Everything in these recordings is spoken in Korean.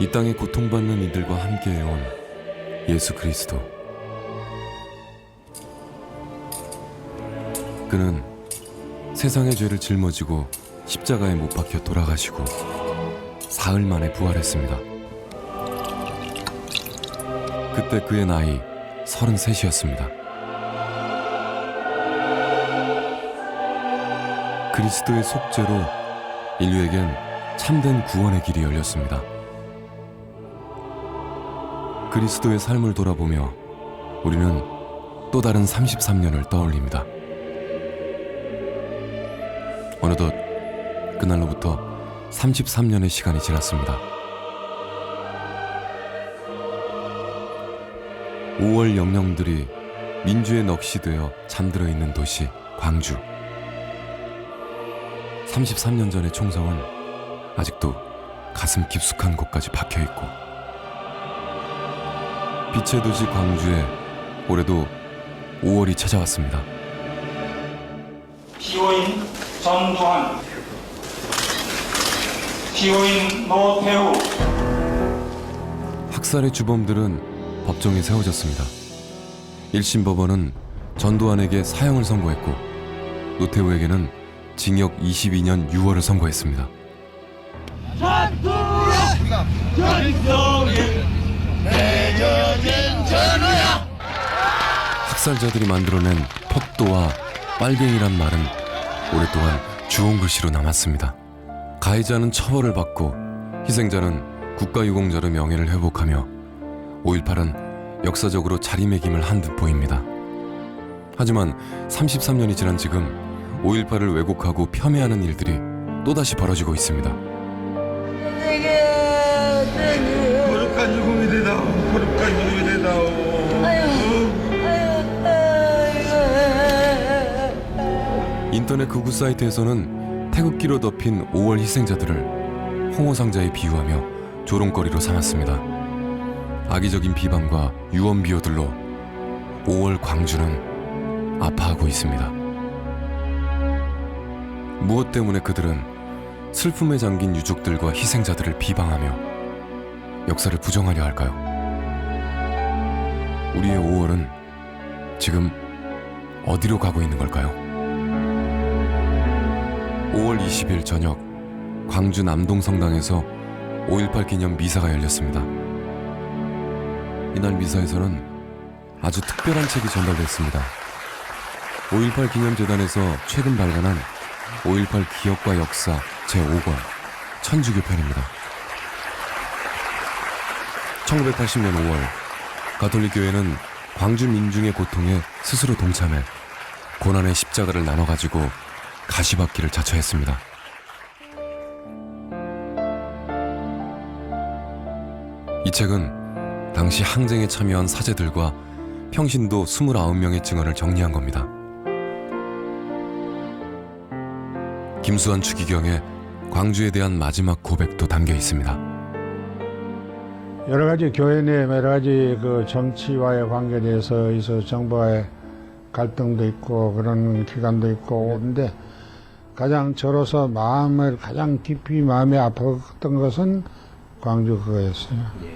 이 땅에 고통받는 이들과 함께해온 예수 그리스도. 그는 세상의 죄를 짊어지고 십자가에 못 박혀 돌아가시고 사흘 만에 부활했습니다. 그때 그의 나이 33이었습니다. 그리스도의 속죄로 인류에겐 참된 구원의 길이 열렸습니다. 그리스도의 삶을 돌아보며 우리는 또 다른 33년을 떠올립니다. 어느덧 그날로부터 33년의 시간이 지났습니다. 5월 영령들이 민주에 넋이 잠들어 있는 도시 광주. 33년 전의 총성은 아직도 가슴 깊숙한 곳까지 박혀있고, 빛의 도시 광주에 올해도 5월이 찾아왔습니다. 피고인 전두환, 피고인 노태우. 학살의 주범들은 법정에 세워졌습니다. 1심 법원은 전두환에게 사형을 선고했고 노태우에게는 징역 22년 6월을 선고했습니다. 학살자들이 만들어낸 폭도와 빨갱이란 말은 오랫동안 주홍 글씨로 남았습니다. 가해자는 처벌을 받고 희생자는 국가유공자로 명예를 회복하며 5.18은 역사적으로 자리매김을 한 듯 보입니다. 하지만 33년이 지난 지금 5.18을 왜곡하고 폄훼하는 일들이 또다시 벌어지고 있습니다. 거룩한 죽음이 되다오. 거룩한 죽음이 되다오. 인터넷 극우 사이트에서는 태극기로 덮인 5월 희생자들을 홍어상자에 비유하며 조롱거리로 삼았습니다. 악의적인 비방과 유언 비어들로 5월 광주는 아파하고 있습니다. 무엇 때문에 그들은 슬픔에 잠긴 유족들과 희생자들을 비방하며 역사를 부정하려 할까요? 우리의 5월은 지금 어디로 가고 있는 걸까요? 5월 20일 저녁 광주 남동성당에서 5.18 기념 미사가 열렸습니다. 이날 미사에서는 아주 특별한 책이 전달됐습니다. 5.18 기념재단에서 최근 발간한 5.18 기억과 역사 제5권 천주교 편입니다. 1980년 5월 가톨릭교회는 광주 민중의 고통에 스스로 동참해 고난의 십자가를 나눠가지고 가시받기를 자처했습니다. 이 책은 당시 항쟁에 참여한 사제들과 평신도 29명의 증언을 정리한 겁니다. 김수환 추기경의 광주에 대한 마지막 고백도 담겨 있습니다. 여러 가지 교회 내 여러 가지 그 정치와의 관계에 대해서 정부와의 갈등도 있고 그런 기간도 있고 근데 가장 저로서 마음을 가장 깊이 마음이 아팠던 것은 광주 그거였어요. 예.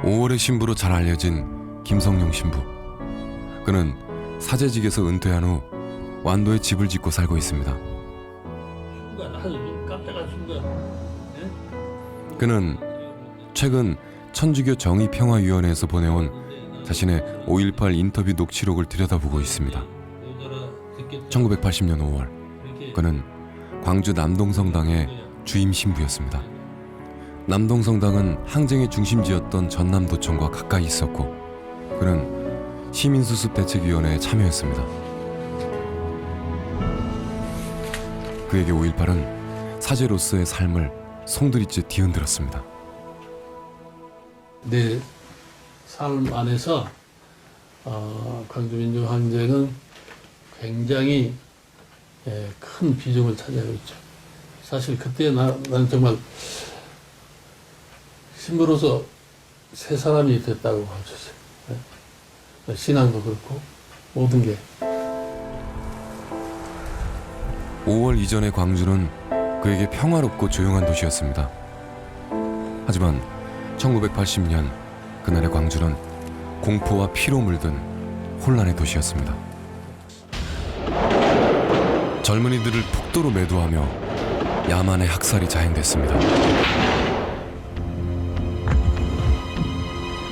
5월의 신부로 잘 알려진 김성룡 신부. 그는 사제직에서 은퇴한 후 완도에 집을 짓고 살고 있습니다. 그는 최근 천주교 정의평화위원회에서 보내온 자신의 5.18 인터뷰 녹취록을 들여다보고 있습니다. 1980년 5월 그는 광주 남동성당의 주임 신부였습니다. 남동성당은 항쟁의 중심지였던 전남도청과 가까이 있었고 그는 시민수습대책위원회에 참여했습니다. 그에게 5.18은 사제로서의 삶을 송두리째 뒤흔들었습니다. 내 삶 안에서 광주민주항쟁은 굉장히 큰 비중을 차지하고 있죠. 사실 그때 나는 정말 신부로서 새 사람이 됐다고 하셨어요. 네. 신앙도 그렇고 모든 게. 5월 이전의 광주는 그에게 평화롭고 조용한 도시였습니다. 하지만 1980년 그날의 광주는 공포와 피로 물든 혼란의 도시였습니다. 젊은이들을 폭도로 매도하며 야만의 학살이 자행됐습니다.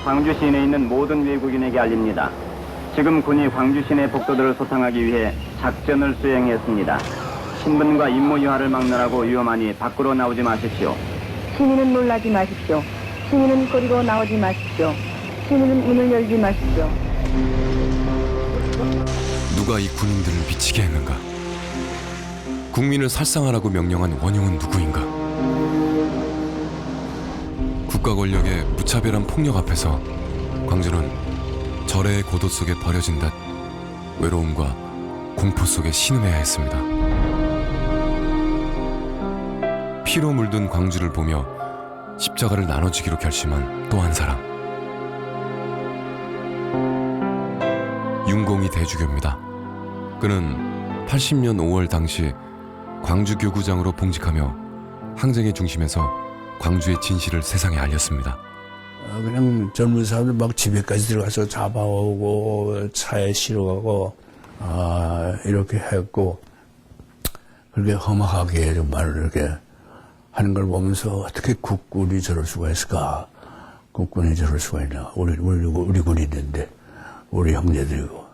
광주 시내에 있는 모든 외국인에게 알립니다. 지금 군이 광주 시내 폭도들을 소탕하기 위해 작전을 수행했습니다. 신분과 임무 유하를 막느라고 위험하니 밖으로 나오지 마십시오. 시민은 놀라지 마십시오. 시민은 거리로 나오지 마십시오. 시민은 문을 열지 마십시오. 누가 이 군인들을 미치게 했는가? 국민을 살상하라고 명령한 원흉은 누구인가? 국가 권력의 무차별한 폭력 앞에서 광주는 절의 고도 속에 버려진 듯 외로움과 공포 속에 신음해야 했습니다. 피로 물든 광주를 보며 십자가를 나눠주기로 결심한 또 한 사람. 윤공이 대주교입니다. 그는 80년 5월 당시 광주 교구장으로 봉직하며 항쟁의 중심에서 광주의 진실을 세상에 알렸습니다. 그냥 젊은 사람들 막 집에까지 들어가서 잡아오고 차에 실어가고 이렇게 했고 그렇게 험악하게 정말 이렇게 하는 걸 보면서 어떻게 국군이 저럴 수가 있을까? 국군이 저럴 수가 있나? 우리 군인인데 우리 형제들이고.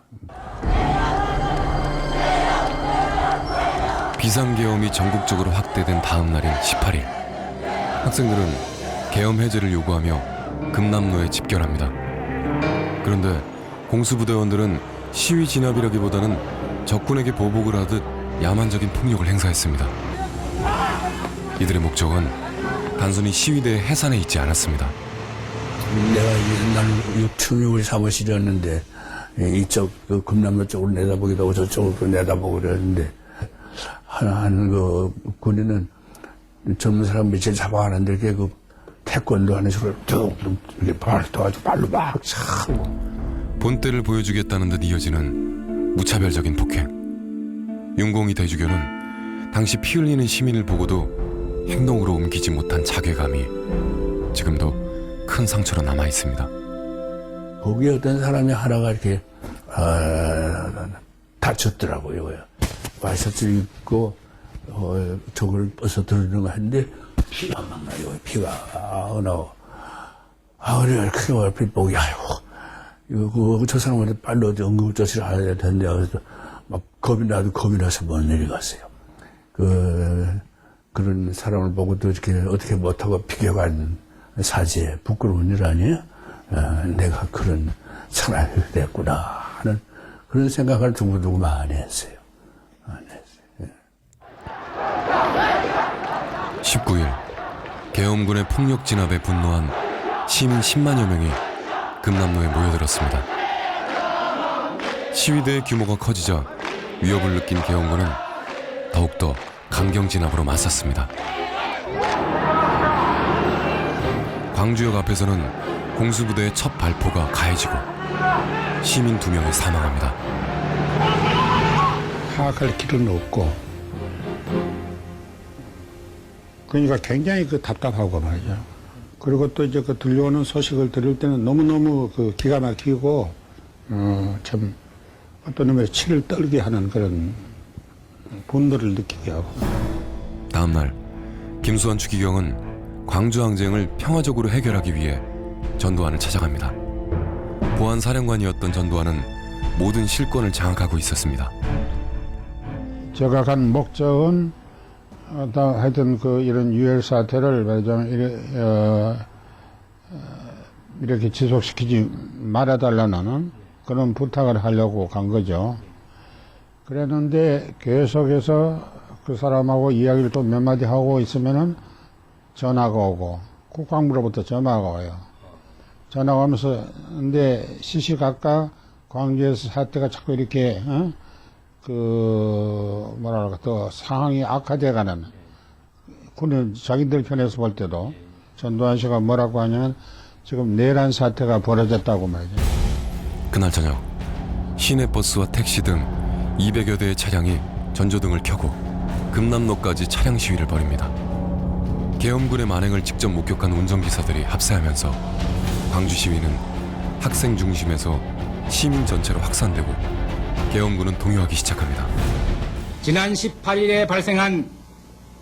비상계엄이 전국적으로 확대된 다음 날인 18일 학생들은 계엄 해제를 요구하며 금남로에 집결합니다. 그런데 공수부대원들은 시위 진압이라기보다는 적군에게 보복을 하듯 야만적인 폭력을 행사했습니다. 이들의 목적은 단순히 시위대의 해산에 있지 않았습니다. 내가 옛날 6층이 우리 사무실이었는데 이쪽 그 금남로 쪽으로 내다보기도 하고 저쪽으로 내다보고 그랬는데 그 군인은 젊은 사람 며칠 잡아가는데 이렇게 그 태권도 하는 식으로 뚝뚝 이렇게 발을 떠가지고 발로 막 차고 본때를 보여주겠다는 듯 이어지는 무차별적인 폭행. 윤공이 대주교는 당시 피 흘리는 시민을 보고도 행동으로 옮기지 못한 자괴감이 지금도 큰 상처로 남아 있습니다. 거기에 어떤 사람이 하나가 이렇게 다쳤더라고요. 와이셔츠를 입고 저걸 벗어 들으려고 했는데 피가 막 나요. 피가 나고 그래 크게 얼핏 보기 이거 저 사람한테 빨리 어디 응급조치를 해야 될 텐데 그래서 막 겁이 나서 못 내려갔어요. 그런 사람을 보고도 이렇게 어떻게 못하고 비교간 사지에 부끄러운 일 아니에요? 내가 그런 사람이 됐구나 하는 그런 생각을 두고두고 많이 했어요. 19일 계엄군의 폭력 진압에 분노한 시민 10만여 명이 금남로에 모여들었습니다. 시위대의 규모가 커지자 위협을 느낀 계엄군은 더욱더 강경 진압으로 맞섰습니다. 광주역 앞에서는 공수부대의 첫 발포가 가해지고 시민 2명이 사망합니다. 파악할 길은 없고 그러니까 굉장히 답답하고 말이죠. 그리고 또 이제 들려오는 소식을 들을 때는 너무너무 기가 막히고 참 어떤 놈의 치를 떨게 하는 그런 분노를 느끼게 하고. 다음 날 김수환 추기경은 광주 항쟁을 평화적으로 해결하기 위해 전두환을 찾아갑니다. 보안 사령관이었던 전두환은 모든 실권을 장악하고 있었습니다. 제가 간 목적은 하여튼 이런 유혈 사태를 말하자면 이렇게 지속시키지 말아달라는 그런 부탁을 하려고 간 거죠. 그랬는데 계속해서 그 사람하고 이야기를 또 몇 마디 하고 있으면은 전화가 오고 국방부로부터 전화가 와요. 전화가 오면서 근데 시시각각 광주에서 사태가 자꾸 이렇게 더 상황이 악화돼가는 군인 자기들 편에서 볼 때도 전두환 씨가 뭐라고 하냐면 지금 내란 사태가 벌어졌다고 말이죠. 그날 저녁 시내버스와 택시 등 200여 대의 차량이 전조등을 켜고 금남로까지 차량 시위를 벌입니다. 계엄군의 만행을 직접 목격한 운전기사들이 합세하면서 광주 시위는 학생 중심에서 시민 전체로 확산되고 계엄군은 동요하기 시작합니다. 지난 18일에 발생한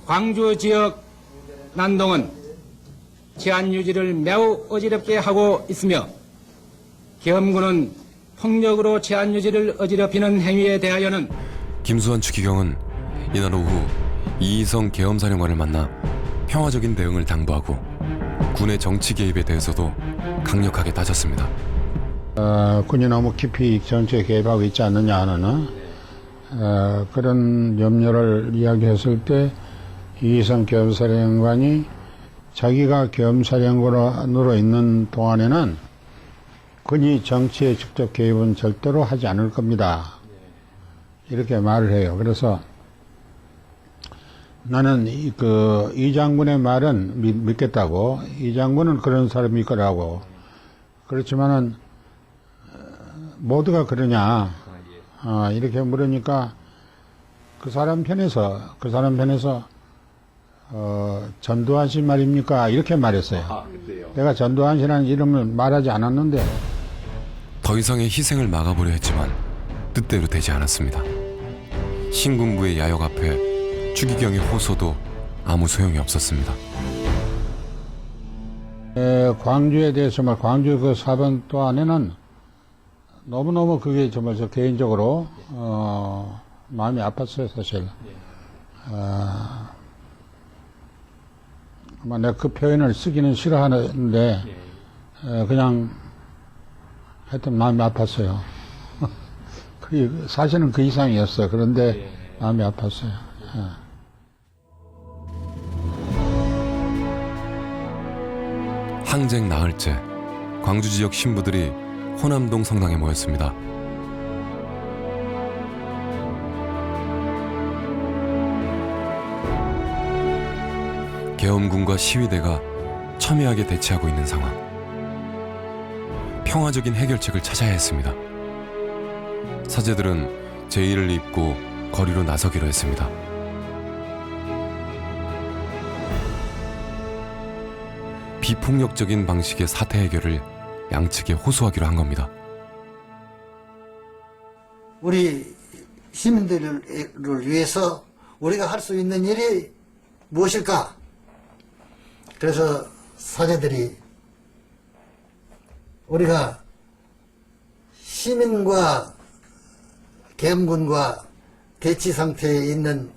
광주 지역 난동은 치안 유지를 매우 어지럽게 하고 있으며 계엄군은 폭력으로 치안 유지를 어지럽히는 행위에 대하여는 김수환 추기경은 이날 오후 이희성 계엄사령관을 만나 평화적인 대응을 당부하고 군의 정치 개입에 대해서도 강력하게 따졌습니다. 군이 너무 깊이 정치에 개입하고 있지 않느냐 하는 그런 염려를 이야기했을 때 이희성 계엄사령관이 자기가 계엄사령관으로 있는 동안에는 군이 정치에 직접 개입은 절대로 하지 않을 겁니다. 이렇게 말을 해요. 그래서 나는 이 장군의 말은 믿겠다고. 이 장군은 그런 사람일 거라고. 그렇지만은 모두가 그러냐 이렇게 물으니까 그 사람 편에서 전두환 씨 말입니까? 이렇게 말했어요. 내가 전두환 씨라는 이름을 말하지 않았는데 더 이상의 희생을 막아보려 했지만 뜻대로 되지 않았습니다. 신군부의 야욕 앞에 추기경의 호소도 아무 소용이 없었습니다. 광주에 대해서 정말 광주 그 사번 또 안에는 너무너무 그게 정말 저 개인적으로 마음이 아팠어요, 사실. 아마 내가 그 표현을 쓰기는 싫어하는데 그냥 하여튼 마음이 아팠어요. 사실은 그 이상이었어요. 그런데 마음이 아팠어요. 항쟁 나흘째 광주 지역 신부들이 호남동 성당에 모였습니다. 계엄군과 시위대가 첨예하게 대치하고 있는 상황. 평화적인 해결책을 찾아야 했습니다. 사제들은 제의를 입고 거리로 나서기로 했습니다. 비폭력적인 방식의 사태 해결을 양측에 호소하기로 한 겁니다. 우리 시민들을 위해서 우리가 할 수 있는 일이 무엇일까? 그래서 사제들이 우리가 시민과 계엄군과 대치 상태에 있는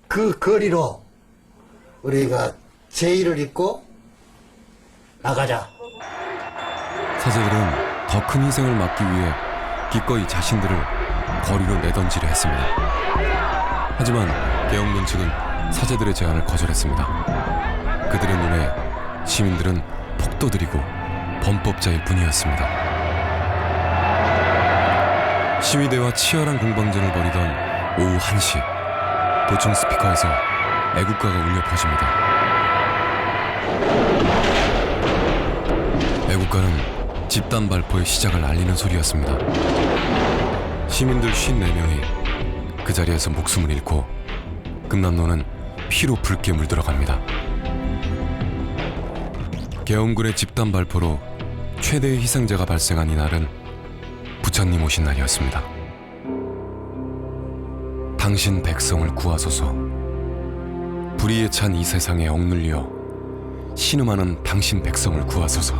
그 거리로 우리가 제의를 입고 나가자. 사제들은 더 큰 희생을 막기 위해 기꺼이 자신들을 거리로 내던지려 했습니다. 하지만 계엄군 측은 사제들의 제안을 거절했습니다. 그들의 눈에 시민들은 폭도들이고 범법자일 뿐이었습니다. 시위대와 치열한 공방전을 벌이던 오후 1시 도청 스피커에서 애국가가 울려 퍼집니다. 애국가는 집단 발포의 시작을 알리는 소리였습니다. 시민들 54명이 그 자리에서 목숨을 잃고 금남로는 피로 붉게 물들어갑니다. 계엄군의 집단 발포로 최대의 희생자가 발생한 이날은 부처님 오신 날이었습니다. 당신 백성을 구하소서. 불의에 찬 이 세상에 억눌려 신음하는 당신 백성을 구하소서.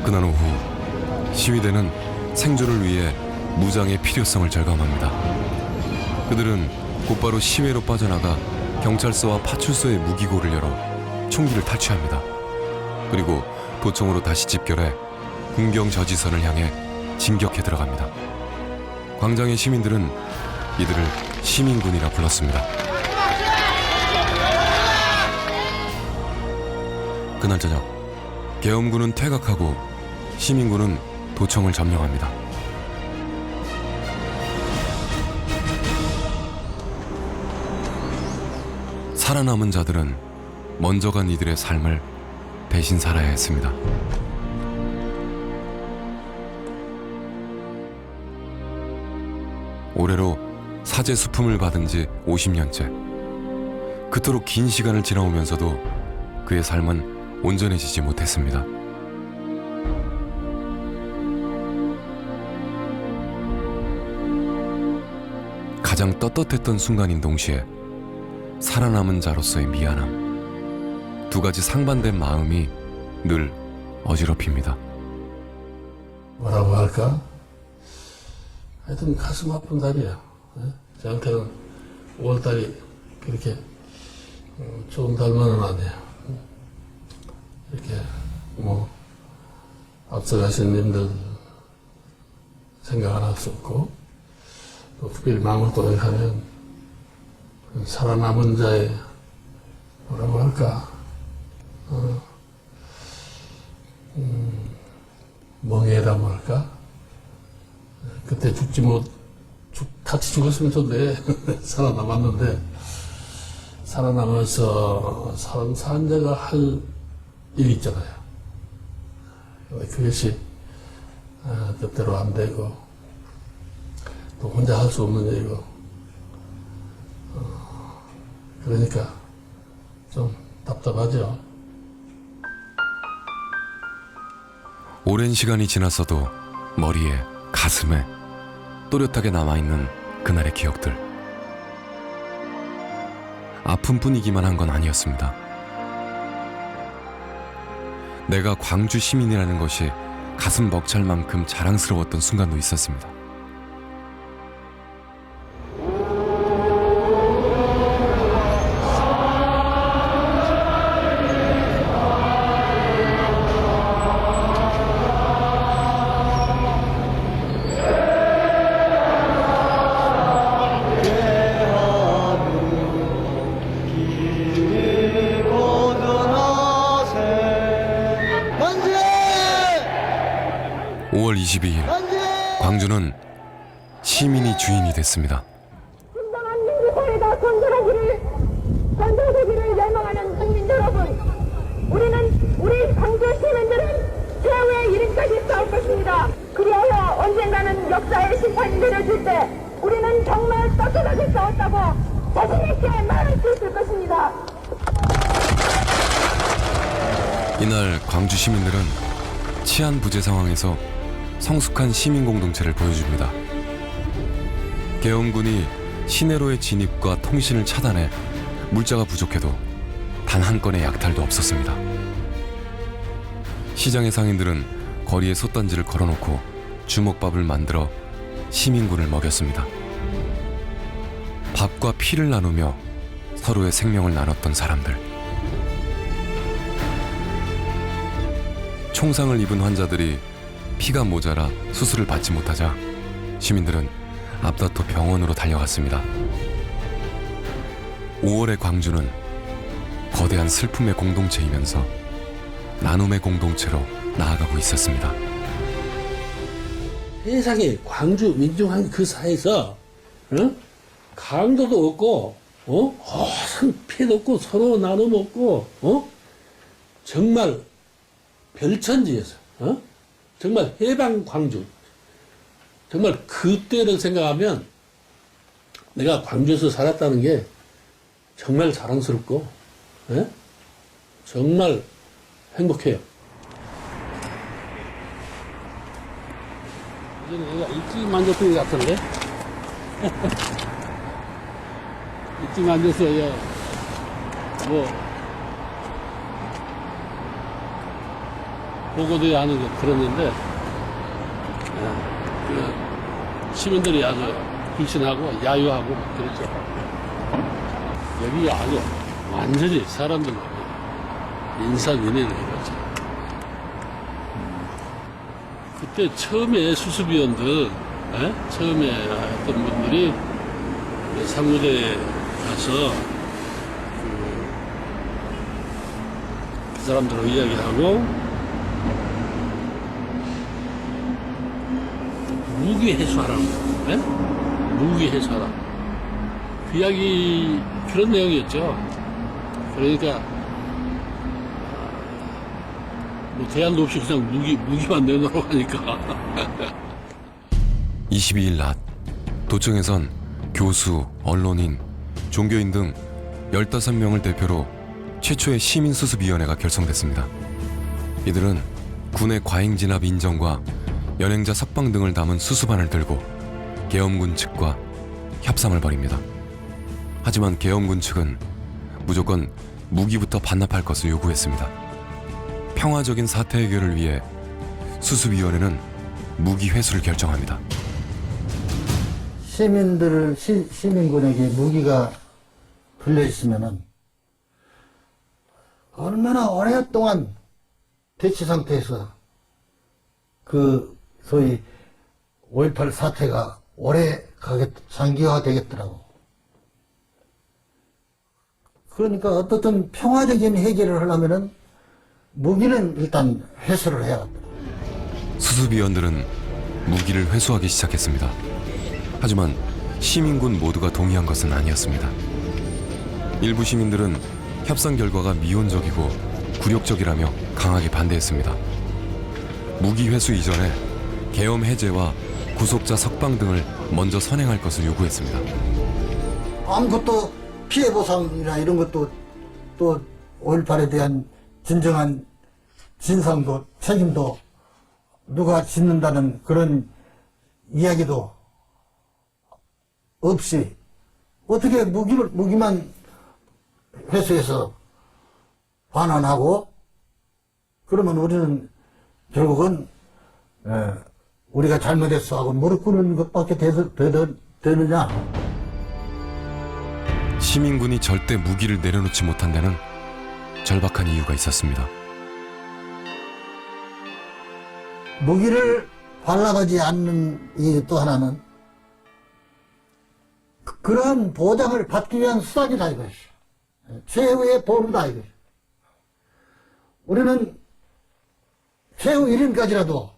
그날 오후 시위대는 생존을 위해 무장의 필요성을 절감합니다. 그들은 곧바로 시외로 빠져나가 경찰서와 파출소의 무기고를 열어 총기를 탈취합니다. 그리고 도청으로 다시 집결해 군경 저지선을 향해 진격해 들어갑니다. 광장의 시민들은 이들을 시민군이라 불렀습니다. 그날 저녁 계엄군은 퇴각하고 시민군은 도청을 점령합니다. 살아남은 자들은 먼저 간 이들의 삶을 대신 살아야 했습니다. 올해로 사제 수품을 받은 지 50년째. 그토록 긴 시간을 지나오면서도 그의 삶은 온전해지지 못했습니다. 가장 떳떳했던 순간인 동시에 살아남은 자로서의 미안함, 두 가지 상반된 마음이 늘 어지럽힙니다. 뭐라고 할까? 하여튼 가슴 아픈 달이야. 저한테는 5월달이 그렇게 좋은 달만은 아니에요. 이렇게 뭐 앞서가신 님들 생각 안 할 수 없고, 또 특별히 마음을 고백하면 살아남은 자의 뭐라고 할까, 멍해라고 할까? 그때 같이 죽었으면 좋네. 살아남았는데, 살아남아서 산 자가 할 일이 있잖아요. 그것이 뜻대로 안 되고, 또 혼자 할 수 없는 일이고, 그러니까 좀 답답하죠. 오랜 시간이 지났어도 머리에, 가슴에 또렷하게 남아있는 그날의 기억들. 아픔뿐이기만 한 건 아니었습니다. 내가 광주 시민이라는 것이 가슴 벅찰 만큼 자랑스러웠던 순간도 있었습니다. 광주는 시민이 주인이 됐습니다. 진정한 민주사회가 건설하기를 열망하는 국민 여러분, 우리 광주 시민들은 최후의 이름까지 싸울 것입니다. 그리하여 언젠가는 역사의 심판이 내려질 때 우리는 정말 떳떳하게 싸웠다고 자신있게 말할 수 있을 것입니다. 이날 광주 시민들은 치안 부재 상황에서 성숙한 시민 공동체를 보여줍니다. 계엄군이 시내로의 진입과 통신을 차단해 물자가 부족해도 단 한 건의 약탈도 없었습니다. 시장의 상인들은 거리에 솥단지를 걸어놓고 주먹밥을 만들어 시민군을 먹였습니다. 밥과 피를 나누며 서로의 생명을 나눴던 사람들. 총상을 입은 환자들이 피가 모자라 수술을 받지 못하자 시민들은 앞다퉈 병원으로 달려갔습니다. 5월의 광주는 거대한 슬픔의 공동체이면서 나눔의 공동체로 나아가고 있었습니다. 세상에 광주 민중한 그 사이에서 강도도 없고 피해도 없고 서로 나눠 먹고 정말 별천지에서 정말 해방 광주, 정말 그때를 생각하면 내가 광주에서 살았다는 게 정말 자랑스럽고 정말 행복해요. 이제는 내가 일찍 만졌던 것 같은데 일찍 만져서 보고도 하는 거 들었는데 시민들이 아주 불신하고 야유하고 그랬죠. 여기가 아주 완전히 사람들 인사민의를 해가지고 그때 처음에 수습위원들 처음에 했던 분들이 상무대에 가서 그 사람들하고 이야기하고 무기 해소하라고, 무기 해소하라. 그 이야기, 그런 내용이었죠. 그러니까 뭐 대안도 없이 그냥 무기만 내놓으라고 하니까. 22일 낮 도청에선 교수, 언론인, 종교인 등 15명을 대표로 최초의 시민수습위원회가 결성됐습니다. 이들은 군의 과잉진압 인정과 연행자 석방 등을 담은 수습안을 들고 계엄군 측과 협상을 벌입니다. 하지만 계엄군 측은 무조건 무기부터 반납할 것을 요구했습니다. 평화적인 사태 해결을 위해 수습위원회는 무기 회수를 결정합니다. 시민군에게 무기가 풀려 있으면은 얼마나 오랫동안 대치 상태에서 그 소위 5.18 사태가 오래 장기화 되겠더라고. 그러니까 어떻든 평화적인 해결을 하려면은 무기는 일단 회수를 해야겠다. 수습위원들은 무기를 회수하기 시작했습니다. 하지만 시민군 모두가 동의한 것은 아니었습니다. 일부 시민들은 협상 결과가 미온적이고 굴욕적이라며 강하게 반대했습니다. 무기 회수 이전에 계엄 해제와 구속자 석방 등을 먼저 선행할 것을 요구했습니다. 아무것도 피해 보상이나 이런 것도 또 5.18에 대한 진정한 진상도 책임도 누가 짓는다는 그런 이야기도 없이 어떻게 무기만 회수해서 반환하고 그러면 우리는 결국은 우리가 잘못했어 하고 무릎 꿇는 것밖에 되느냐. 시민군이 절대 무기를 내려놓지 못한 데는 절박한 이유가 있었습니다. 무기를 반납하지 않는 이유 또 하나는 그러한 보장을 받기 위한 수단이다 이것이. 최후의 보험이다 이것이. 우리는 최후 1인까지라도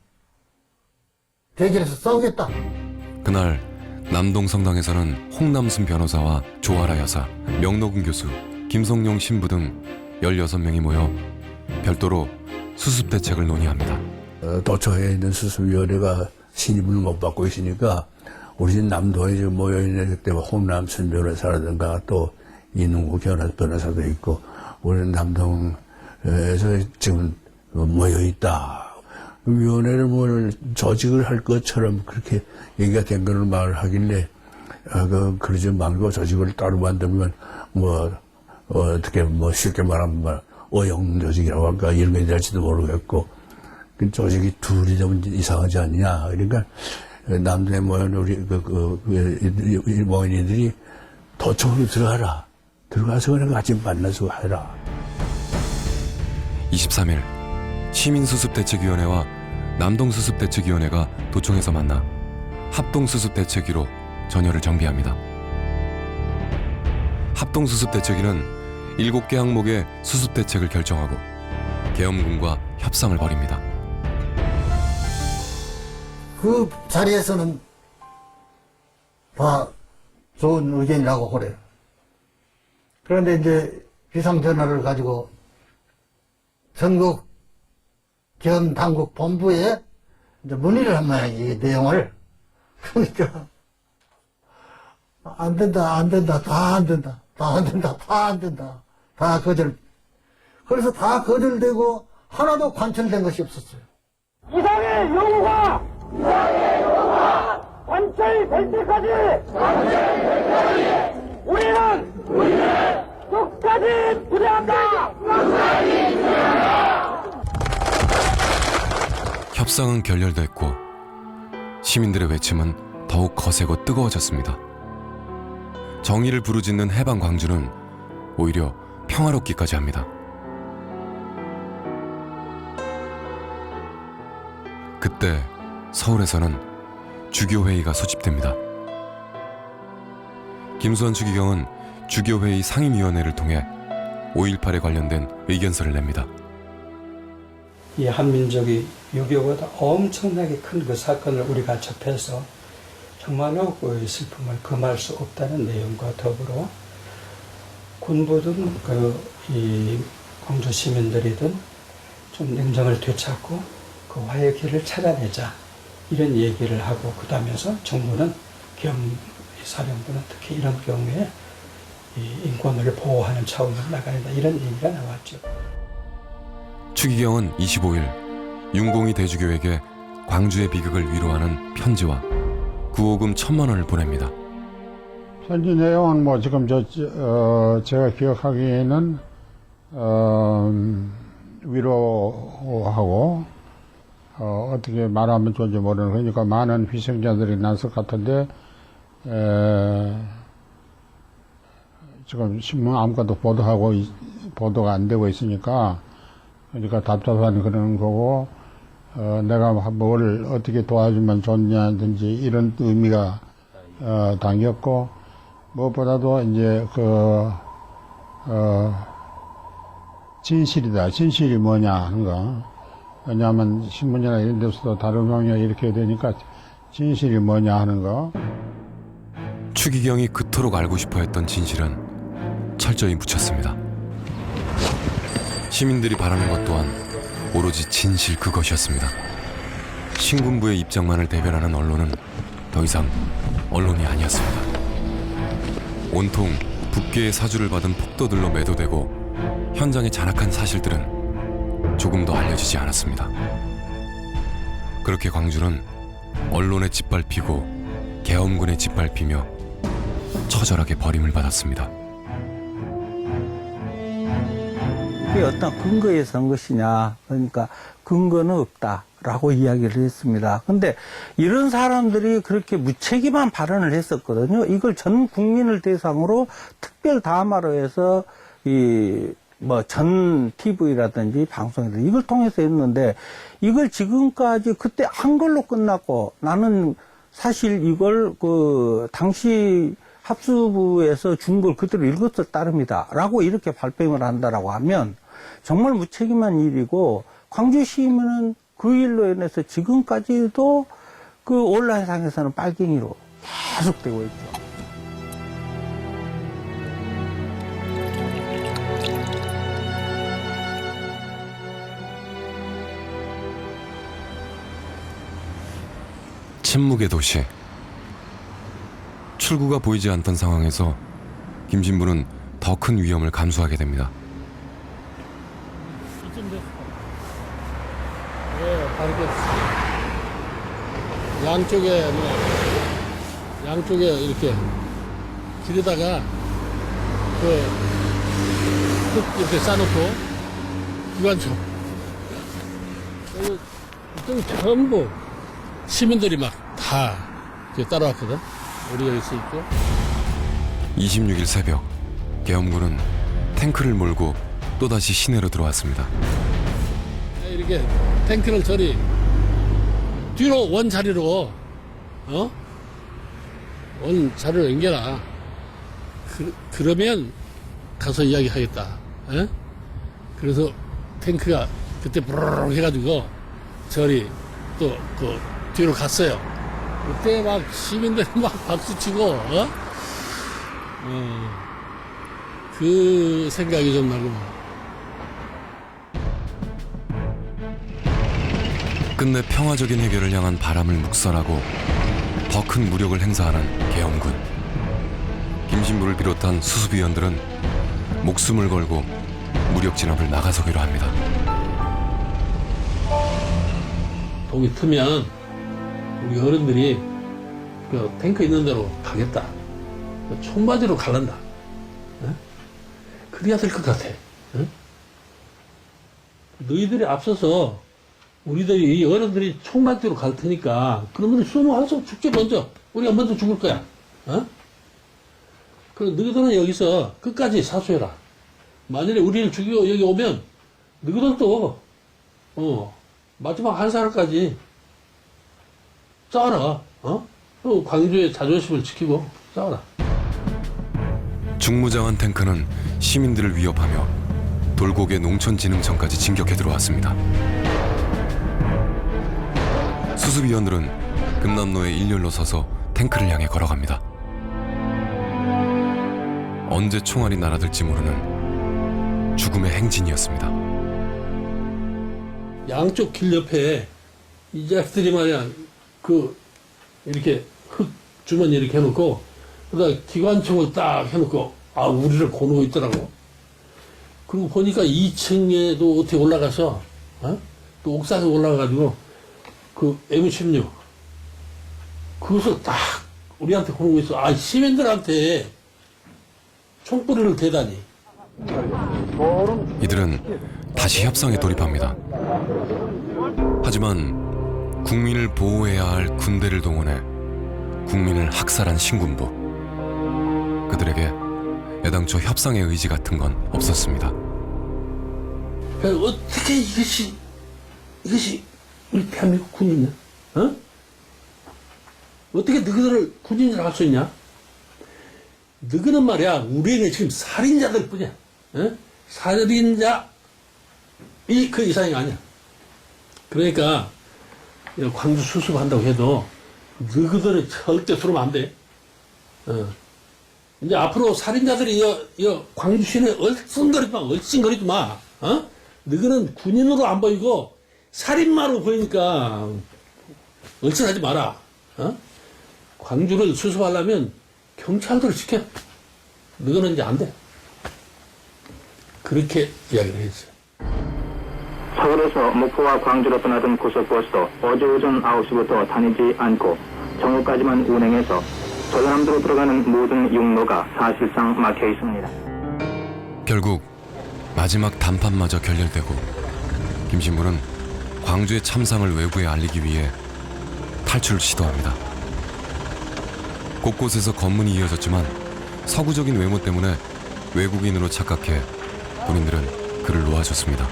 대결해서 싸우겠다. 그날 남동 성당에서는 홍남순 변호사와 조아라 여사, 명록은 교수, 김성용 신부 등 16명이 모여 별도로 수습 대책을 논의합니다. 도청에 있는 수습위원회가 신임을 못 받고 있으니까 우리 집 남도에 모여있는 그때 홍남순 변호사라든가 또 이능구 변호사도 있고 우리는 남동에서 지금 모여있다. 위원회를 뭘 조직을 할 것처럼 그렇게 얘기가 된 거를 말을 하길래 그러지 말고 조직을 따로 만들면 어떻게 쉽게 말하면 어용 조직이라고 할까 이런 게 될지도 모르겠고 그 조직이 둘이 좀 이상하지 않냐. 그러니까 남동에 모인 우리 모인이들이 도청으로 들어가라. 들어가서 그냥 같이 만나서 해라. 23일 시민수습대책위원회와 남동수습대책위원회가 도청에서 만나 합동수습대책위로 전열을 정비합니다. 합동수습대책위는 7개 항목의 수습대책을 결정하고 계엄군과 협상을 벌입니다. 그 자리에서는 다 좋은 의견이라고 그래요. 그런데 이제 비상전화를 가지고 전국 계엄 당국 본부에 이제 문의를 한 모양이 이 내용을. 그러니까 안 된다, 다 안 된다, 다 거절. 그래서 다 거절되고 하나도 관철된 것이 없었어요. 이상의 요구가 관철될 때까지 우리는 끝까지 부대한다. 협상은 결렬됐고 시민들의 외침은 더욱 거세고 뜨거워졌습니다. 정의를 부르짖는 해방 광주는 오히려 평화롭기까지 합니다. 그때 서울에서는 주교회의가 소집됩니다. 김수환 추기경은 주교회의 상임위원회를 통해 5.18에 관련된 의견서를 냅니다. 이 한민족이 6.25보다 엄청나게 큰 그 사건을 우리가 접해서 정말로 그 슬픔을 금할 수 없다는 내용과 더불어 군부든 그 이 광주 시민들이든 좀 냉정을 되찾고 그 화해의 길을 찾아내자 이런 얘기를 하고 그다음에서 정부는 사령부는 특히 이런 경우에 이 인권을 보호하는 차원으로 나가야 된다 이런 얘기가 나왔죠. 추기경은 25일 윤공희 대주교에게 광주의 비극을 위로하는 편지와 구호금 1,000만 원을 보냅니다. 편지 내용은 뭐 지금 제가 기억하기에는 위로하고 어떻게 말하면 좋은지 모르는 그러니까 많은 희생자들이 났을 것 같은데 지금 신문 아무것도 보도가 안 되고 있으니까 그러니까 답답한 그런 거고 내가 뭘 어떻게 도와주면 좋냐든지 이런 의미가 담겼고 무엇보다도 이제 진실이다. 진실이 뭐냐 하는 거. 왜냐하면 신문이나 이런 데서도 다른 방향이 이렇게 되니까 진실이 뭐냐 하는 거. 추기경이 그토록 알고 싶어했던 진실은 철저히 묻혔습니다. 시민들이 바라는 것 또한 오로지 진실 그것이었습니다. 신군부의 입장만을 대변하는 언론은 더 이상 언론이 아니었습니다. 온통 북계의 사주를 받은 폭도들로 매도되고 현장의 잔악한 사실들은 조금도 알려지지 않았습니다. 그렇게 광주는 언론에 짓밟히고 계엄군에 짓밟히며 처절하게 버림을 받았습니다. 그게 어떤 근거에 선 것이냐. 그러니까 근거는 없다라고 이야기를 했습니다. 근데 이런 사람들이 그렇게 무책임한 발언을 했었거든요. 이걸 전 국민을 대상으로 특별 담화로 해서 전 TV라든지 방송이라든지 이걸 통해서 했는데 이걸 지금까지 그때 한 걸로 끝났고 나는 사실 이걸 당시 합수부에서 준 걸 그대로 읽었을 따름이다 라고 이렇게 발뺌을 한다라고 하면 정말 무책임한 일이고 광주 시민은 그 일로 인해서 지금까지도 그 온라인상에서는 빨갱이로 계속되고 있죠. 침묵의 도시. 출구가 보이지 않던 상황에서 김 신부는 더 큰 위험을 감수하게 됩니다. 양쪽에 이렇게 길에다가 흙 이렇게 싸놓고 기관총 이쪽 전부 시민들이 막 다 따라왔거든. 우리가 있을 때 26일 새벽 계엄군은 탱크를 몰고 또다시 시내로 들어왔습니다. 이렇게 탱크를 저리 뒤로 원 자리로 원 자리로 옮겨라. 그러면 가서 이야기하겠다. 에? 그래서 탱크가 그때 부르르 해가지고 저리 또 뒤로 갔어요. 그때 막 시민들이 막 박수치고 그 생각이 좀 나고. 끝내 평화적인 해결을 향한 바람을 묵살하고 더 큰 무력을 행사하는 계엄군. 김 신부를 비롯한 수습위원들은 목숨을 걸고 무력 진압을 나가서기로 합니다. 동이 트면 우리 어른들이 그 탱크 있는 데로 가겠다. 총바지로 갈란다. 그래야 될 것 같아. 너희들이 앞서서 우리들이 어른들이 총바지로 갈 테니까 그러면 숨어와서 죽지 먼저. 우리가 먼저 죽을 거야. 그럼 너희들은 여기서 끝까지 사수해라. 만일에 우리를 죽이고 여기 오면 너희들도 마지막 한 사람까지 싸워라. 또 광주의 자존심을 지키고 싸워라. 중무장한 탱크는 시민들을 위협하며 돌곡의 농촌진흥청까지 진격해 들어왔습니다. 수습위원들은 금남로에 일렬로 서서 탱크를 향해 걸어갑니다. 언제 총알이 날아들지 모르는 죽음의 행진이었습니다. 양쪽 길 옆에 이 자식들이 말이야 이렇게 흙 주머니 이렇게 해놓고 그다음 기관총을 딱 해놓고 우리를 고누고 있더라고. 그리고 보니까 2층에도 어떻게 올라가서 또 옥상에 올라가가지고 그 M16 그것을 딱 우리한테 고누고 있어. 시민들한테 총구리를 대다니. 이들은 다시 협상에 돌입합니다. 하지만 국민을 보호해야 할 군대를 동원해 국민을 학살한 신군부. 그들에게 애당초 협상의 의지 같은 건 없었습니다. 그러니까 어떻게 이것이 우리 대한민국 군인이냐? 어떻게 너희들을 군인이라고 할 수 있냐? 너희는 말이야 우리에게 지금 살인자들 뿐이야. 살인자 그 이상이 아니야. 그러니까 광주 수습한다고 해도 너희들은 절대 들어오면 안 돼. 이제 앞으로 살인자들이 광주 시내 얼씬거리지 마. 너희는 군인으로 안 보이고 살인마로 보이니까 얼씬하지 마라. 광주를 수습하려면 경찰들을 시켜. 너희는 이제 안 돼. 그렇게 이야기를 했어요. 서울에서 목포와 광주로 떠나던 고속버스도 어제 오전 9시부터 다니지 않고 정오까지만 운행해서 전라남도로 들어가는 모든 육로가 사실상 막혀 있습니다. 결국 마지막 단판마저 결렬되고 김 신부는 광주의 참상을 외부에 알리기 위해 탈출을 시도합니다. 곳곳에서 검문이 이어졌지만 서구적인 외모 때문에 외국인으로 착각해 군인들은 그를 놓아줬습니다.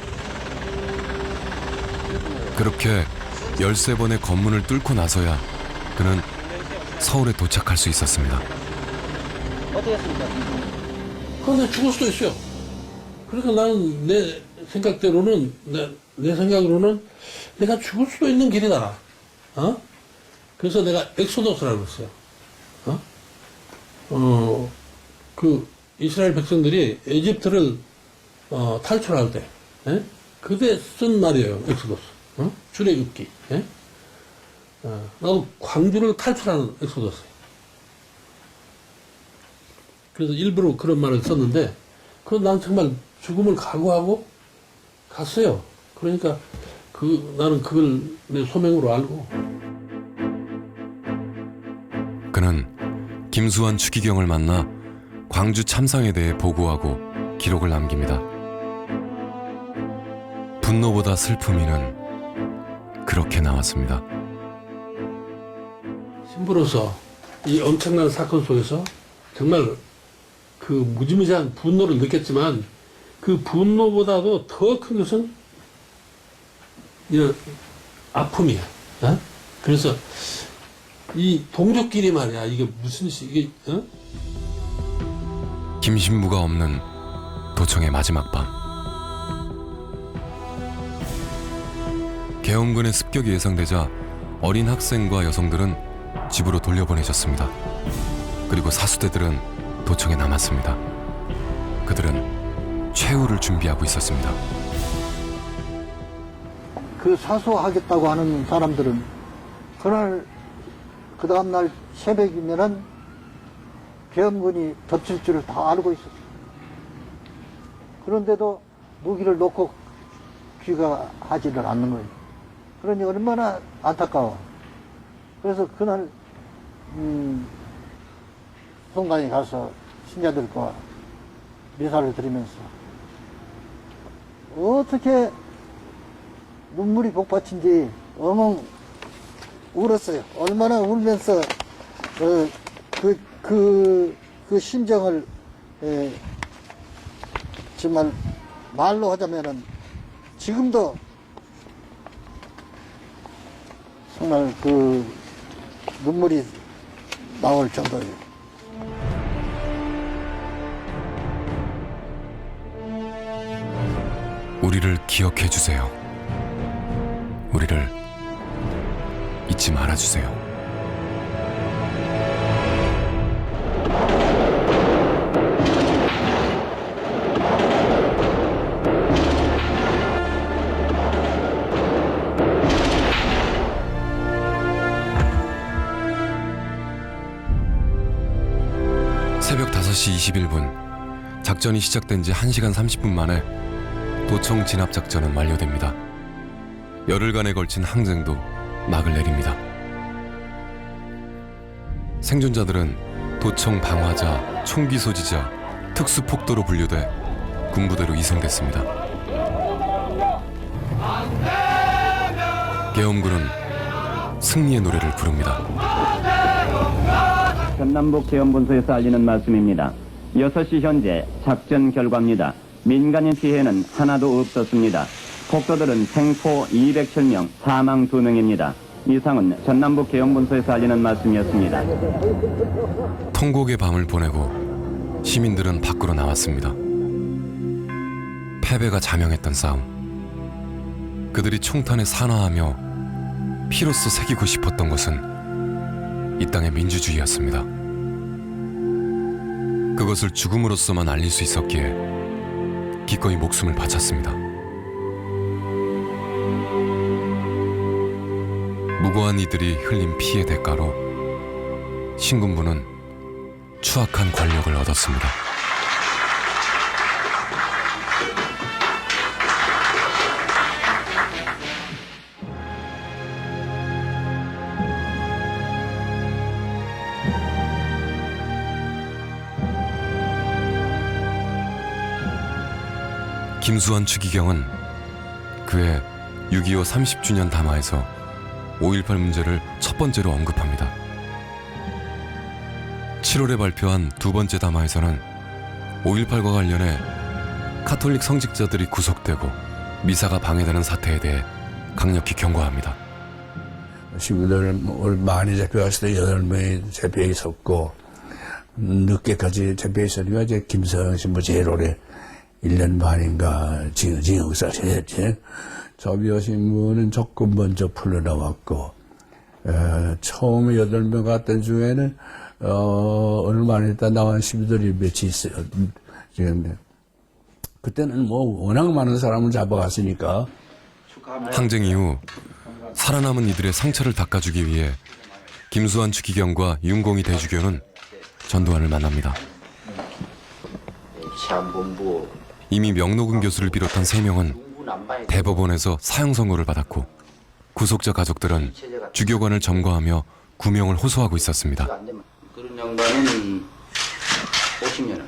그렇게 13번의 검문을 뚫고 나서야 그는 서울에 도착할 수 있었습니다. 그런데 죽을 수도 있어요. 그러니까 나는 내 생각대로는 내 생각으로는 내가 죽을 수도 있는 길이다. 그래서 내가 엑소더스라고 했어요. 그 이스라엘 백성들이 에집트를 탈출할 때 그때 쓴 말이에요. 엑소더스. 출애굽기. 나도 광주를 탈출하는 엑소더스. 그래서 일부러 그런 말을 썼는데 난 정말 죽음을 각오하고 갔어요. 그러니까 나는 그걸 내 소명으로 알고. 그는 김수환 추기경을 만나 광주 참상에 대해 보고하고 기록을 남깁니다. 분노보다 슬픔이는 그렇게 나왔습니다. 신부로서 이 엄청난 사건 속에서 정말 그 무지무지한 분노를 느꼈지만 그 분노보다도 더 큰 것은 이 아픔이야. 그래서 이 동족끼리 말이야. 이게 무슨 이게 김신부가 없는 도청의 마지막 밤. 계엄군의 습격이 예상되자 어린 학생과 여성들은 집으로 돌려보내졌습니다. 그리고 사수대들은 도청에 남았습니다. 그들은 최후를 준비하고 있었습니다. 그 사수하겠다고 하는 사람들은 그날 그 다음날 새벽이면은 계엄군이 덮칠 줄을 다 알고 있었어요. 그런데도 무기를 놓고 귀가하지를 않는 거예요. 그러니 얼마나 안타까워. 그래서 그날 성당에 가서 신자들과 미사를 드리면서 어떻게 눈물이 복받친지 엉엉 울었어요. 얼마나 울면서 그 심정을 정말 말로 하자면은 지금도 정말 그 눈물이 나올 정도예요. 우리를 기억해 주세요. 우리를 잊지 말아 주세요. 새벽 5시 21분 작전이 시작된 지 1시간 30분 만에 도청 진압 작전은 완료됩니다. 열흘간에 걸친 항쟁도 막을 내립니다. 생존자들은 도청 방화자, 총기 소지자, 특수폭도로 분류돼 군부대로 이송됐습니다. 계엄군은 승리의 노래를 부릅니다. 전남북 계엄본부에서 알리는 말씀입니다. 6시 현재 작전 결과입니다. 민간인 피해는 하나도 없었습니다. 폭도들은 생포 207명, 사망 2명입니다. 이상은 전남북 계엄본부에서 알리는 말씀이었습니다. 통곡의 밤을 보내고 시민들은 밖으로 나왔습니다. 패배가 자명했던 싸움. 그들이 총탄에 산화하며 피로써 새기고 싶었던 것은 이 땅의 민주주의였습니다. 그것을 죽음으로써만 알릴 수 있었기에 기꺼이 목숨을 바쳤습니다. 무고한 이들이 흘린 피의 대가로 신군부는 추악한 권력을 얻었습니다. 김수환 추기경은 그의 6.25 30주년 담화에서 5.18 문제를 첫 번째로 언급합니다. 7월에 발표한 두 번째 담화에서는 5.18과 관련해 카톨릭 성직자들이 구속되고 미사가 방해되는 사태에 대해 강력히 경고합니다. 시민들 많이 잡혀갔을 때 8명이 잡혀 있었고 늦게까지 잡혀 있으니까 이제 김서영 신부 제일 오래 1년 반인가 징역사를 했지. 저비오 신부는 조금 먼저 풀려나왔고 처음에 8명 갔던 중에는 얼마 안 있다 나온 시민들이 몇이 있어요. 지금 그때는 뭐 워낙 많은 사람을 잡아갔으니까. 항쟁 이후 살아남은 이들의 상처를 닦아주기 위해 김수환 추기경과 윤공희 대주교는 전두환을 만납니다. 이미 명록은 교수를 비롯한 3명은 대법원에서 사형 선고를 받았고 구속자 가족들은 주교관을 점거하며 구명을 호소하고 있었습니다. 그런 양반은 오시면은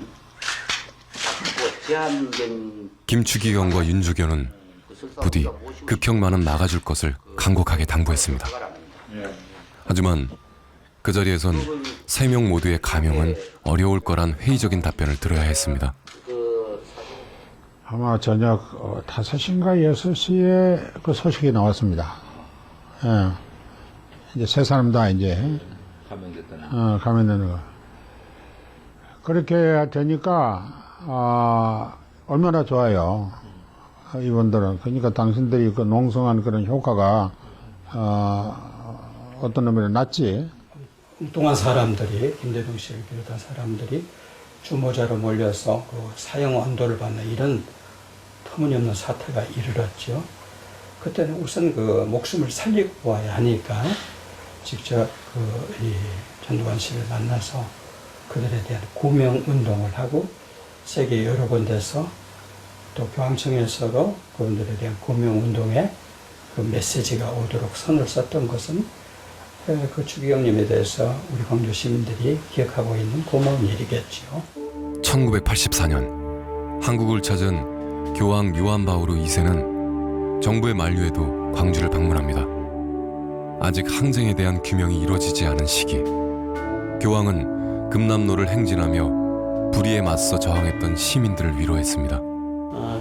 제한된 김추기경과 윤주교는 부디 극형만은 막아줄 것을 간곡하게 당부했습니다. 하지만 그 자리에선 3명 모두의 감형은 어려울 거란 회의적인 답변을 들어야 했습니다. 아마 저녁 5시인가 6시에 그 소식이 나왔습니다. 예. 이제 세 사람 다 이제 감염되는 거. 그렇게 되니까 얼마나 좋아요. 이분들은. 그러니까 당신들이 그 농성한 그런 효과가 어떤 의미로 났지. 엉뚱한 사람들이, 김대중 씨를 비롯한 사람들이 주모자로 몰려서 그 사형 언도를 받는 이런 터무니없는 사태가 이르렀죠. 그때는 우선 그 목숨을 살리고 와야 하니까 직접 이 전두환 씨를 만나서 그들에 대한 구명 운동을 하고 세계 여러 군데서 또 교황청에서도 그분들에 대한 구명 운동에 그 메시지가 오도록 선을 썼던 것은 그 추기경님에 대해서 우리 광주 시민들이 기억하고 있는 고마운 일이겠죠. 1984년 한국을 찾은 교황 요한 바오로 2세는 정부의 만류에도 광주를 방문합니다. 아직 항쟁에 대한 규명이 이루어지지 않은 시기, 교황은 금남로를 행진하며 불의에 맞서 저항했던 시민들을 위로했습니다.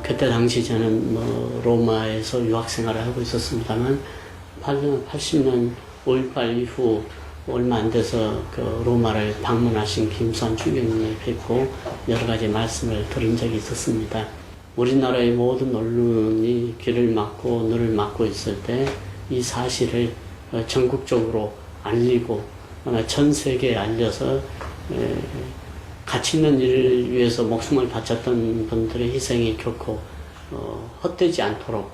그때 당시 저는 로마에서 유학 생활을 하고 있었습니다만 80년 5.18 이후 얼마 안 돼서 그 로마를 방문하신 김수환 추기경님을 뵙고 여러 가지 말씀을 들은 적이 있었습니다. 우리나라의 모든 언론이 귀를 막고 눈을 막고 있을 때 이 사실을 전국적으로 알리고 전 세계에 알려서 가치 있는 일을 위해서 목숨을 바쳤던 분들의 희생이 결코 헛되지 않도록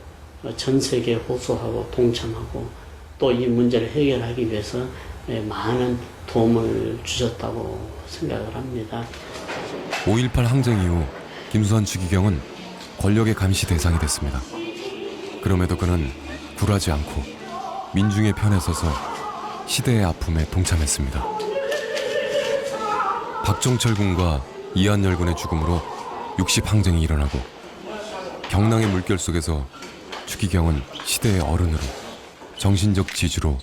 전 세계에 호소하고 동참하고 또 이 문제를 해결하기 위해서 많은 도움을 주셨다고 생각을 합니다. 5.18 항쟁 이후 김수환 추기경은 권력의 감시 대상이 됐습니다. 그럼에도 그는 굴하지 않고 민중의 편에 서서 시대의 아픔에 동참했습니다. 박종철 군과 이한열 군의 죽음으로 60 항쟁이 일어나고 경랑의 물결 속에서 추기경은 시대의 어른으로 정신적 지주로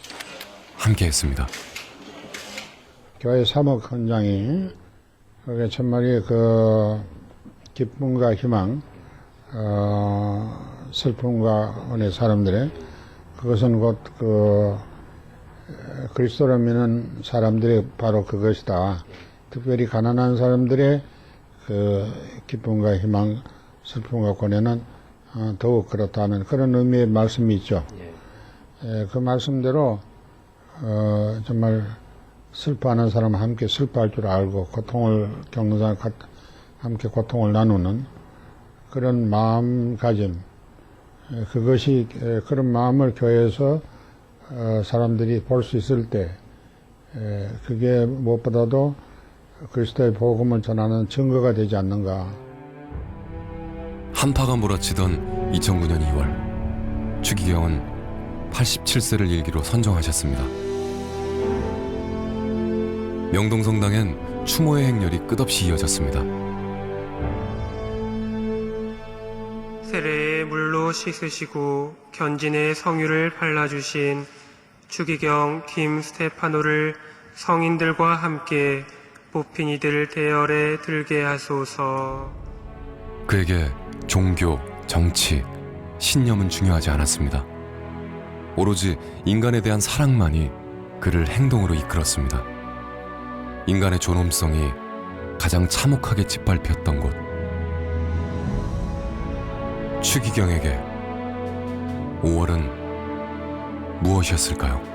함께했습니다. 교회 사목 헌장이 그게 참말이 그 기쁨과 희망, 슬픔과 은혜 사람들의 그것은 곧 그 그리스도를 믿는 사람들의 바로 그것이다. 특별히 가난한 사람들의 그 기쁨과 희망, 슬픔과 고뇌는 더욱 그렇다는 그런 의미의 말씀이 있죠. 그 말씀대로 정말 슬퍼하는 사람은 함께 슬퍼할 줄 알고 고통을 겪는 사람 함께 고통을 나누는 그런 마음가짐, 그것이 그런 마음을 교회에서 사람들이 볼 수 있을 때 그게 무엇보다도 그리스도의 복음을 전하는 증거가 되지 않는가. 한파가 몰아치던 2009년 2월 추기경은 87세를 일기로 선정하셨습니다. 명동성당엔 추모의 행렬이 끝없이 이어졌습니다. 세례의 물로 씻으시고 견진의 성유를 발라주신 추기경 김스테파노를 성인들과 함께 보핀이들 대열에 들게 하소서. 그에게 종교, 정치, 신념은 중요하지 않았습니다. 오로지 인간에 대한 사랑만이 그를 행동으로 이끌었습니다. 인간의 존엄성이 가장 참혹하게 짓밟혔던 곳. 추기경에게 5월은 무엇이었을까요?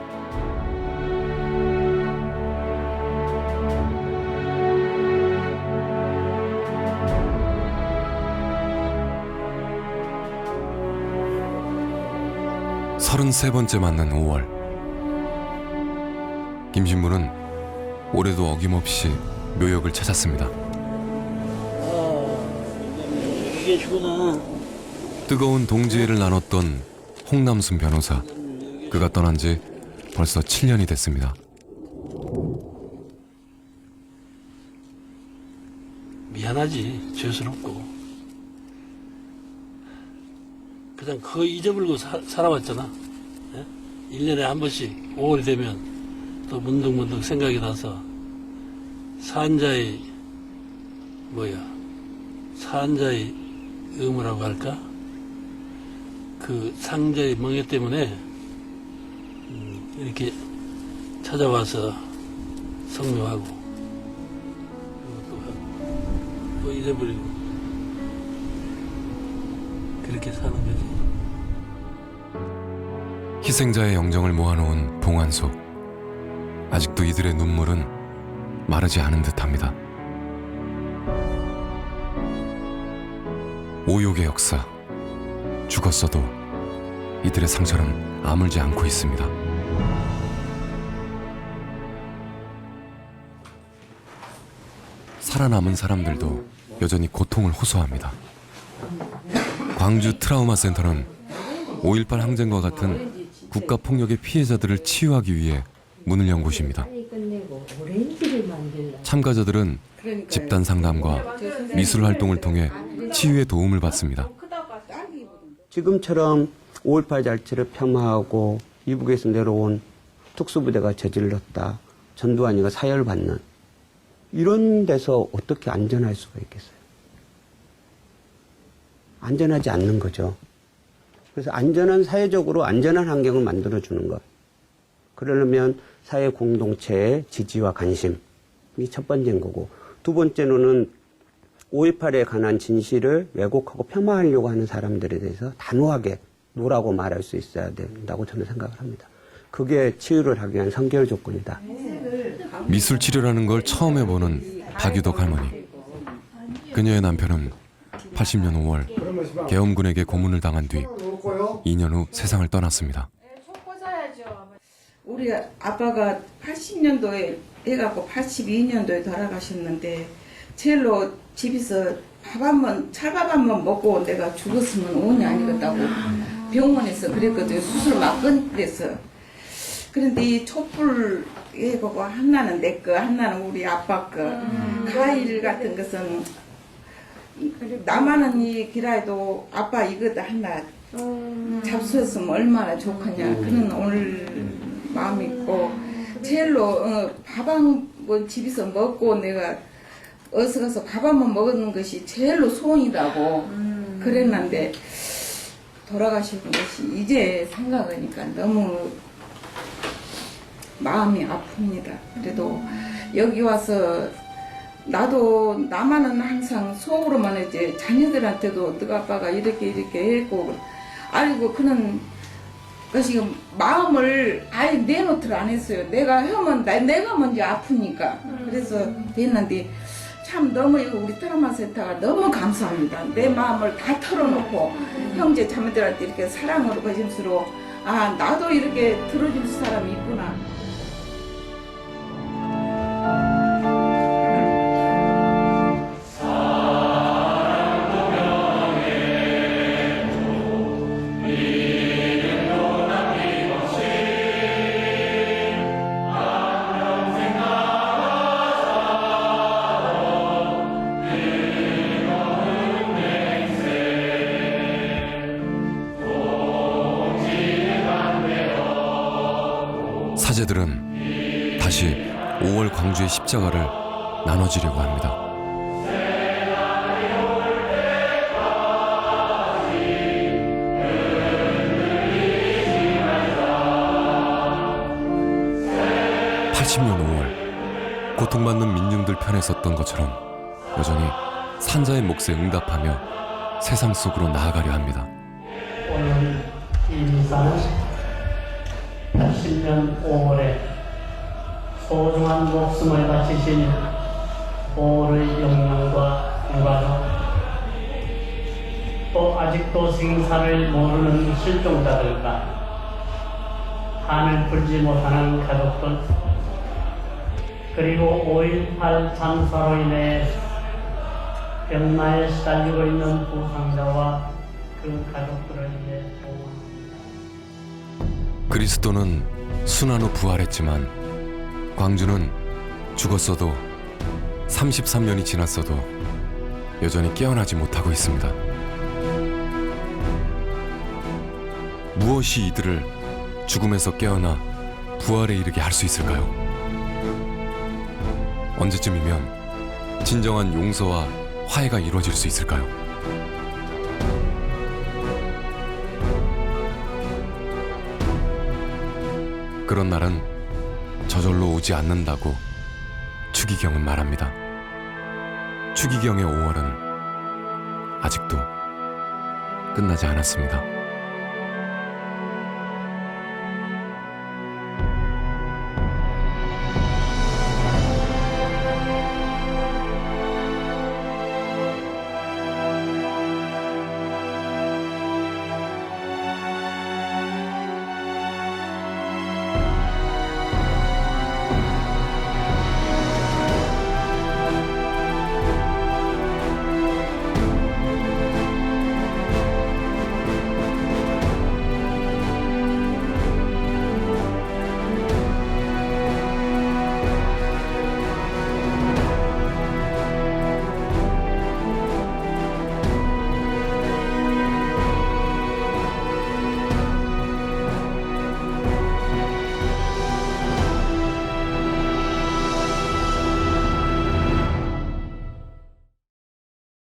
(33) 번째 맞는 5월 김신부는 올해도 어김없이 묘역을 찾았습니다. 이게구나. 뜨거운 동지애를 나눴던 홍남순 변호사, 그가 떠난 지 벌써 7년이 됐습니다. 미안하지, 죄스럽고. 그냥 그거 잊어버리고 살아왔잖아. 예? 1년에 한 번씩 5월이 되면 또 문득문득 생각이 나서 산자의 의무라고 할까? 그 상자의 멍에 때문에 이렇게 찾아와서 성묘하고 또 잊어버리고 그렇게 사는 거지. 희생자의 영정을 모아놓은 봉안소. 아직도 이들의 눈물은 마르지 않은 듯합니다. 오욕의 역사. 죽었어도 이들의 상처는 아물지 않고 있습니다. 살아남은 사람들도 여전히 고통을 호소합니다. 광주 트라우마 센터는 5.18 항쟁과 같은 국가폭력의 피해자들을 치유하기 위해 문을 연 곳입니다. 참가자들은 집단 상담과 미술 활동을 통해 치유의 도움을 받습니다. 지금처럼 5.18 자체를 폄하하고 이북에서 내려온 특수부대가 저질렀다. 전두환이가 사열받는 이런 데서 어떻게 안전할 수가 있겠어요? 안전하지 않는 거죠. 그래서 안전한 사회적으로 안전한 환경을 만들어주는 것. 그러려면 사회 공동체의 지지와 관심이 첫 번째인 거고, 두 번째로는 5.18에 관한 진실을 왜곡하고 폄하하려고 하는 사람들에 대해서 단호하게 노라고 말할 수 있어야 된다고 저는 생각을 합니다. 그게 치유를 하기 위한 선결 조건이다. 미술 치료라는 걸 처음 해보는 박유덕 할머니. 그녀의 남편은 80년 5월 계엄군에게 고문을 당한 뒤 2년 후 세상을 떠났습니다. 우리 아빠가 80년도에 해갖고 82년도에 돌아가셨는데 제일로 집에서 찰밥 한 번 먹고 내가 죽었으면 운이 아니겠다고 병원에서 그랬거든요. 수술 막 끝냈어. 그런데 이 촛불 해보고 하나는 내 거, 하나는 우리 아빠 거. 가일 같은 것은 나만은 이 기라에도 아빠 이거다 하나 잡수었으면 얼마나 좋겠냐 그런 오늘 마음이 있고 제일로 밥 한 번 집에서 먹고 내가 어서 가서 밥 한 번 먹는 것이 제일로 소원이라고 그랬는데 돌아가시는 것이 이제 생각하니까 너무 마음이 아픕니다. 그래도 여기 와서 나도 나만은 항상 속으로만 이제 자녀들한테도 너가 아빠가 이렇게 했고 알고 그는 것이 마음을 아예 내놓지를 안 했어요. 내가 하면 내가 먼저 아프니까 그래서 됐는데 참 너무 이거 우리 트라우마 센터가 너무 감사합니다. 내 마음을 다 털어놓고 형제 자매들한테 이렇게 사랑으로 거짓으로 아 나도 이렇게 들어줄 사람이 있구나. 사제들은 다시 5월 광주의 십자가를 나눠지려고 합니다. (80년 5월) 고통받는 민중들 편에 섰던 것처럼 여전히 산자의 몫에 응답하며 세상 속으로 나아가려 합니다. 오늘 이 미사는 80년 5월에 소중한 목숨을 바치신 보호의 영광과 유가족 또 아직도 생사를 모르는 실종자들과 한을 풀지 못하는 가족들 그리고 5.18 참사로 인해 병마에 시달리고 있는 부상자와 그 가족들을 위해 그리스도는 순환 후 부활했지만 광주는 죽었어도 33년이 지났어도 여전히 깨어나지 못하고 있습니다. 무엇이 이들을 죽음에서 깨어나 부활에 이르게 할 수 있을까요? 언제쯤이면 진정한 용서와 화해가 이루어질 수 있을까요? 그런 날은 저절로 오지 않는다고 추기경은 말합니다. 추기경의 5월은 아직도 끝나지 않았습니다.